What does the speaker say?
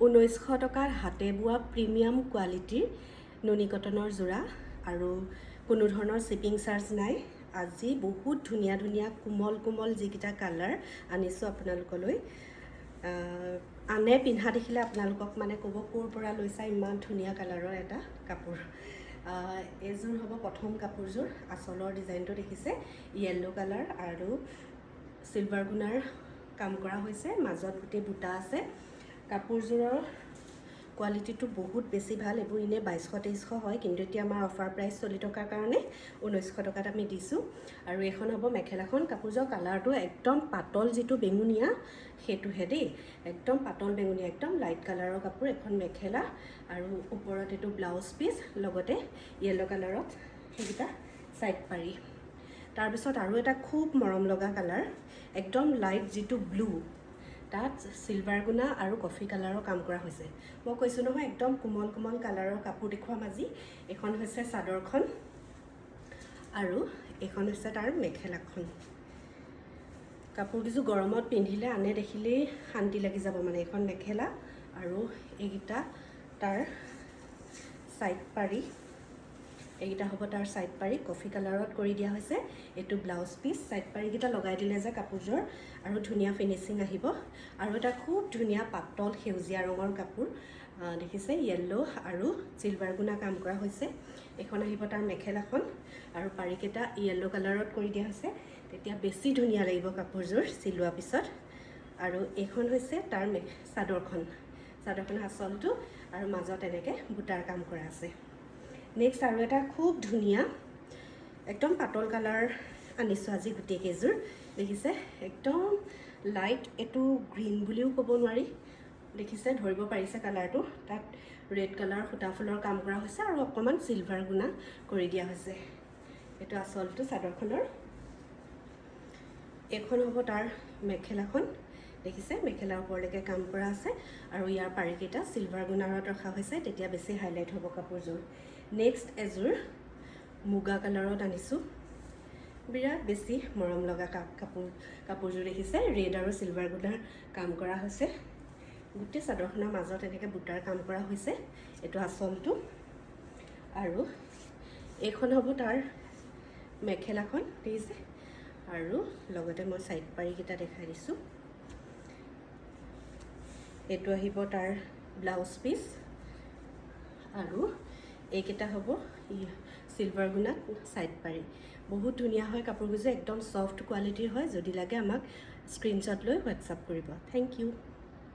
1900 টকাৰ হাতে বোৱা প্ৰিমিয়াম কোৱালিটিৰ নুনি কটনৰ যোৰা আৰু কোনো ধৰণৰ শিপিং চাৰ্জ নাই। আজি বহুত ধুনীয়া ধুনীয়া কোমল কোমল যিকেইটা কালাৰ আনিছোঁ আপোনালোকলৈ। আনে পিন্ধা দেখিলে আপোনালোকক মানে ক'ব ক'ৰ পৰা লৈছা ইমান ধুনীয়া কালাৰৰ এটা কাপোৰ। এইযোৰ হ'ব প্ৰথম কাপোৰযোৰ। আঁচলৰ ডিজাইনটো দেখিছে য়েল্লো কালাৰ আৰু চিলভাৰ গুণাৰ কাম কৰা হৈছে, মাজত গোটেই বুটা আছে। কাপোৰযোৰৰ কোৱালিটিটো বহুত বেছি ভাল। এইবোৰ এনেই 2200-2300 হয়, কিন্তু এতিয়া আমাৰ অফাৰ প্ৰাইচ চলি থকাৰ কাৰণে 1900 টকাত আমি দিছোঁ। আৰু এইখন হ'ব মেখেলাখন। কাপোৰযোৰৰ কালাৰটো একদম পাতল, যিটো বেঙুনীয়া সেইটোহে দেই, একদম পাতল বেঙুনীয়া, একদম লাইট কালাৰৰ কাপোৰ। এখন মেখেলা আৰু ওপৰত এইটো ব্লাউজ পিচ, লগতে য়েল্লো কালাৰত সেইকেইটা ছাইড পাৰি। তাৰপিছত আৰু এটা খুব মৰম লগা কালাৰ, একদম লাইট যিটো ব্লু, তাত চিলভাৰ গুণা আৰু কফি কালাৰৰ কাম কৰা হৈছে। মই কৈছোঁ নহয় একদম কোমল কোমল কালাৰৰ কাপোৰ দেখুৱাম আজি। এখন হৈছে চাদৰখন আৰু এইখন হৈছে তাৰ মেখেলাখন। কাপোৰকেইযোৰ গৰমত পিন্ধিলে আনে দেখিলেই শান্তি লাগি যাব। মানে এখন মেখেলা আৰু এইকেইটা তাৰ ছাইড পাৰি, এইকেইটা হ'ব তাৰ ছাইড পাৰি, কফি কালাৰত কৰি দিয়া হৈছে। এইটো ব্লাউজ পিচ, ছাইড পাৰিকেইটা লগাই দিলে যে কাপোৰযোৰ আৰু ধুনীয়া ফিনিচিং আহিব। আৰু এটা খুব ধুনীয়া পাতল সেউজীয়া ৰঙৰ কাপোৰ দেখিছে, য়েল্লো আৰু চিলভাৰ গুণা কাম কৰা হৈছে। এইখন আহিব তাৰ মেখেলাখন আৰু পাৰিকেইটা য়েল্লো কালাৰত কৰি দিয়া হৈছে, তেতিয়া বেছি ধুনীয়া লাগিব কাপোৰযোৰ চিলোৱা পিছত। আৰু এইখন হৈছে তাৰ চাদৰখন, চাদৰখনৰ আঁচলটো আৰু মাজত এনেকৈ বুটাৰ কাম কৰা আছে। নেক্সট আৰু এটা খুব ধুনীয়া একদম পাতল কালাৰ আনিছোঁ আজি গোটেইকেইযোৰ। দেখিছে একদম লাইট, এইটো গ্ৰীণ বুলিও ক'ব নোৱাৰি, দেখিছে ধৰিব পাৰিছে কালাৰটো। তাত ৰেড কালাৰ সূতা ফুলৰ কাম কৰা হৈছে আৰু অকণমান চিলভাৰ গুণা কৰি দিয়া হৈছে। এইটো আঁচলটো চাদৰখনৰ। এইখন হ'ব তাৰ মেখেলাখন, দেখিছে মেখেলাৰ ওপৰলৈকে কাম কৰা আছে আৰু ইয়াৰ পাৰিকেইটা চিলভাৰ গুণাৰত ৰখা হৈছে, তেতিয়া বেছি হাইলাইট হ'ব কাপোৰযোৰ। নেক্সট এযোৰ মুগা কালাৰত আনিছোঁ, বিৰাট বেছি মৰম লগা কাপোৰযোৰ দেখিছে, ৰেড আৰু চিলভাৰ গুণাৰ কাম কৰা হৈছে। গোটেই চাদৰখনৰ মাজত এনেকৈ বুটাৰ কাম কৰা হৈছে। এইটো আঁচলটো আৰু এইখন হ'ব তাৰ মেখেলাখন, দেখিছে। আৰু লগতে মই ছাইড পাৰিকেইটা দেখাই দিছোঁ। এইটো আহিব তাৰ ব্লাউজ পিচ আৰু এইকেইটা হ'ব চিলভাৰ গুণাত ছাইড পাৰি। বহুত ধুনীয়া হয় কাপোৰকেইযোৰ, একদম ছফ্ট কোৱালিটিৰ হয়। যদি লাগে আমাক স্ক্ৰীনশ্বট লৈ হোৱাটছআপ কৰিব। Thank U.